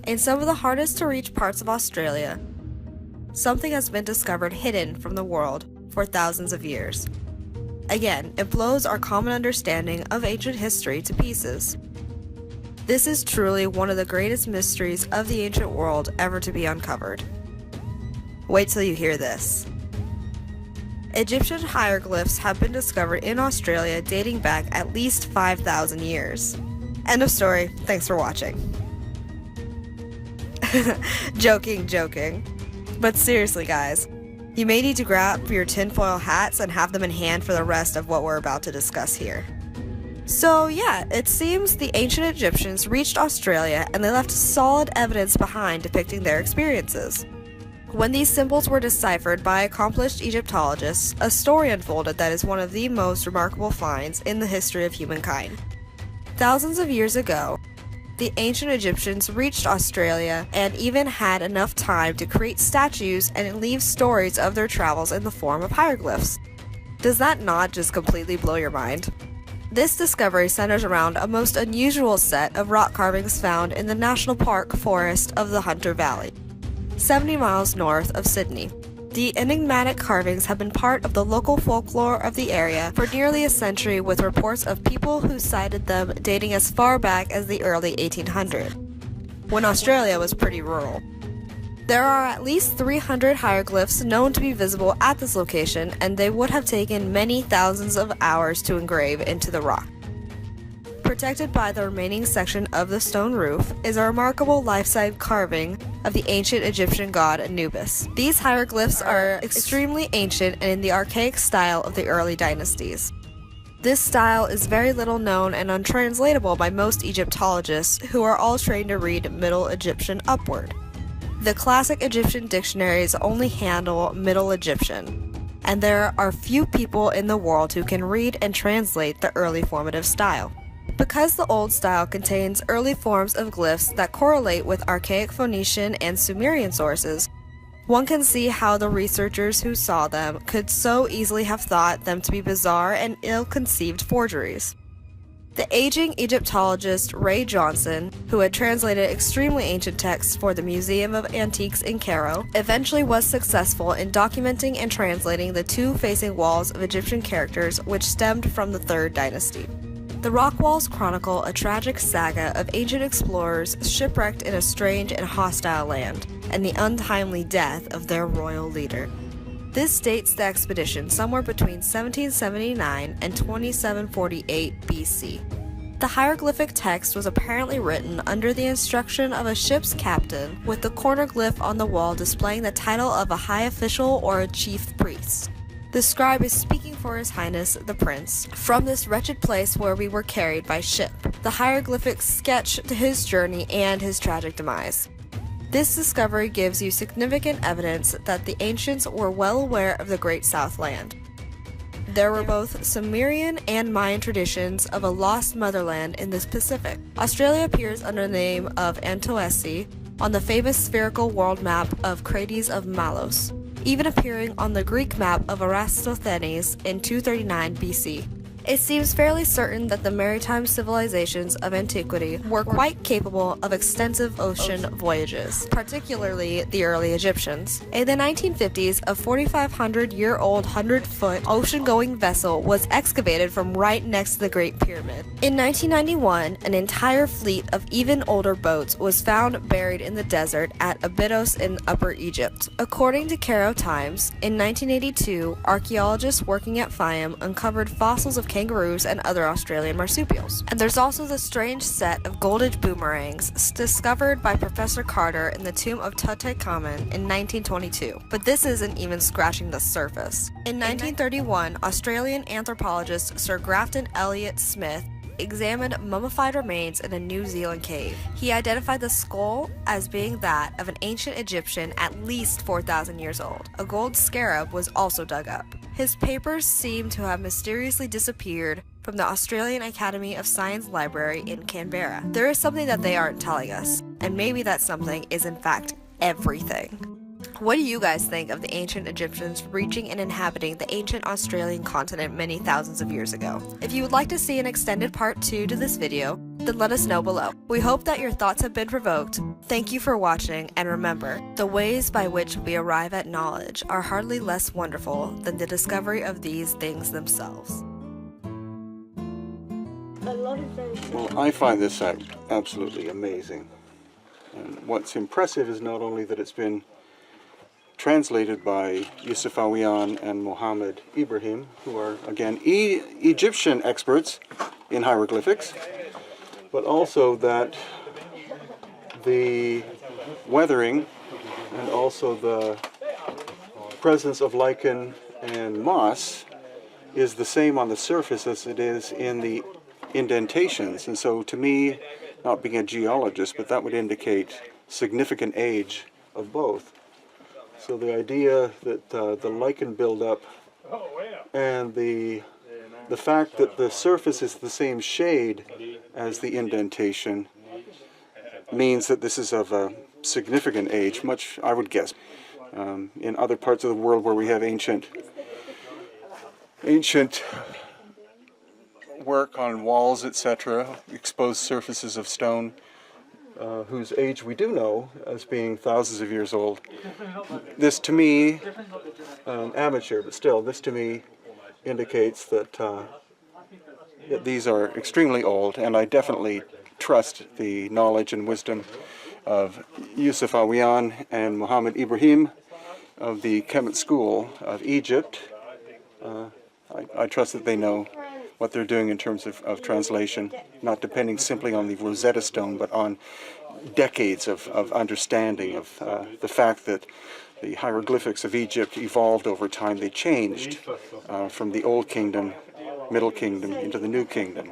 In some of the hardest to reach parts of Australia, something has been discovered hidden from the world for thousands of years. Again, it blows our common understanding of ancient history to pieces. This is truly one of the greatest mysteries of the ancient world ever to be uncovered. Wait till you hear this. Egyptian hieroglyphs have been discovered in Australia dating back at least 5,000 years. End of story. Thanks for watching. Joking. But seriously, guys, you may need to grab your tinfoil hats and have them in hand for the rest of what we're about to discuss here. So yeah, it seems the ancient Egyptians reached Australia and they left solid evidence behind depicting their experiences. When these symbols were deciphered by accomplished Egyptologists, a story unfolded that is one of the most remarkable finds in the history of humankind. Thousands of years ago, the ancient Egyptians reached Australia and even had enough time to create statues and leave stories of their travels in the form of hieroglyphs. Does that not just completely blow your mind? This discovery centers around a most unusual set of rock carvings found in the National Park Forest of the Hunter Valley, 70 miles north of Sydney. The enigmatic carvings have been part of the local folklore of the area for nearly a century, with reports of people who sighted them dating as far back as the early 1800s, when Australia was pretty rural. There are at least 300 hieroglyphs known to be visible at this location, and they would have taken many thousands of hours to engrave into the rock. Protected by the remaining section of the stone roof is a remarkable life-size carving of the ancient Egyptian god Anubis. These hieroglyphs are extremely ancient and in the archaic style of the early dynasties. This style is very little known and untranslatable by most Egyptologists, who are all trained to read Middle Egyptian upward. The classic Egyptian dictionaries only handle Middle Egyptian, and there are few people in the world who can read and translate the early formative style. Because the Old Style contains early forms of glyphs that correlate with archaic Phoenician and Sumerian sources, one can see how the researchers who saw them could so easily have thought them to be bizarre and ill-conceived forgeries. The aging Egyptologist Ray Johnson, who had translated extremely ancient texts for the Museum of Antiques in Cairo, eventually was successful in documenting and translating the two facing walls of Egyptian characters which stemmed from the 3rd dynasty. The rock walls chronicle a tragic saga of ancient explorers shipwrecked in a strange and hostile land, and the untimely death of their royal leader. This dates the expedition somewhere between 1779 and 2748 BC. The hieroglyphic text was apparently written under the instruction of a ship's captain, with the corner glyph on the wall displaying the title of a high official or a chief priest. The scribe is speaking for His Highness the Prince. From this wretched place where we were carried by ship. The hieroglyphics sketch his journey and his tragic demise. This discovery gives you significant evidence that the ancients were well aware of the Great Southland. There were both Sumerian and Mayan traditions of a lost motherland in the Pacific. Australia appears under the name of Antoesi on the famous spherical world map of Crates of Malos, even appearing on the Greek map of Eratosthenes in 239 BC. It seems fairly certain that the maritime civilizations of antiquity were quite capable of extensive ocean voyages, particularly the early Egyptians. In the 1950s, a 4,500-year-old 100-foot ocean-going vessel was excavated from right next to the Great Pyramid. In 1991, an entire fleet of even older boats was found buried in the desert at Abydos in Upper Egypt. According to Cairo Times, in 1982, archaeologists working at Fayum uncovered fossils of kangaroos and other Australian marsupials. And there's also the strange set of golded boomerangs discovered by Professor Carter in the tomb of Tutankhamen in 1922. But this isn't even scratching the surface. In 1931, Australian anthropologist Sir Grafton Elliot Smith examined mummified remains in a New Zealand cave. He identified the skull as being that of an ancient Egyptian at least 4,000 years old. A gold scarab was also dug up. His papers seem to have mysteriously disappeared from the Australian Academy of Science Library in Canberra. There is something that they aren't telling us, and maybe that something is in fact everything. What do you guys think of the ancient Egyptians reaching and inhabiting the ancient Australian continent many thousands of years ago? If you would like to see an extended part 2 to this video, Then let us know below. We hope that your thoughts have been provoked. Thank you for watching, and remember, the ways by which we arrive at knowledge are hardly less wonderful than the discovery of these things themselves. Well, I find this site absolutely amazing. And what's impressive is not only that it's been translated by Yusuf Awiyan and Mohammed Ibrahim, who are, again, Egyptian experts in hieroglyphics, but also that the weathering and also the presence of lichen and moss is the same on the surface as it is in the indentations. And so to me, not being a geologist, but that would indicate significant age of both. So the idea that the lichen buildup and the fact that the surface is the same shade as the indentation means that this is of a significant age, much, I would guess. In other parts of the world where we have ancient work on walls, etc., exposed surfaces of stone, whose age we do know as being thousands of years old. This to me, amateur, but still, this to me indicates that, that these are extremely old, and I definitely trust the knowledge and wisdom of Yusuf Awiyan and Mohammed Ibrahim of the Kemet School of Egypt. I trust that they know what they're doing in terms of translation, not depending simply on the Rosetta Stone, but on decades of understanding of the fact that the hieroglyphics of Egypt evolved over time. They changed from the Old Kingdom, Middle Kingdom, into the New Kingdom.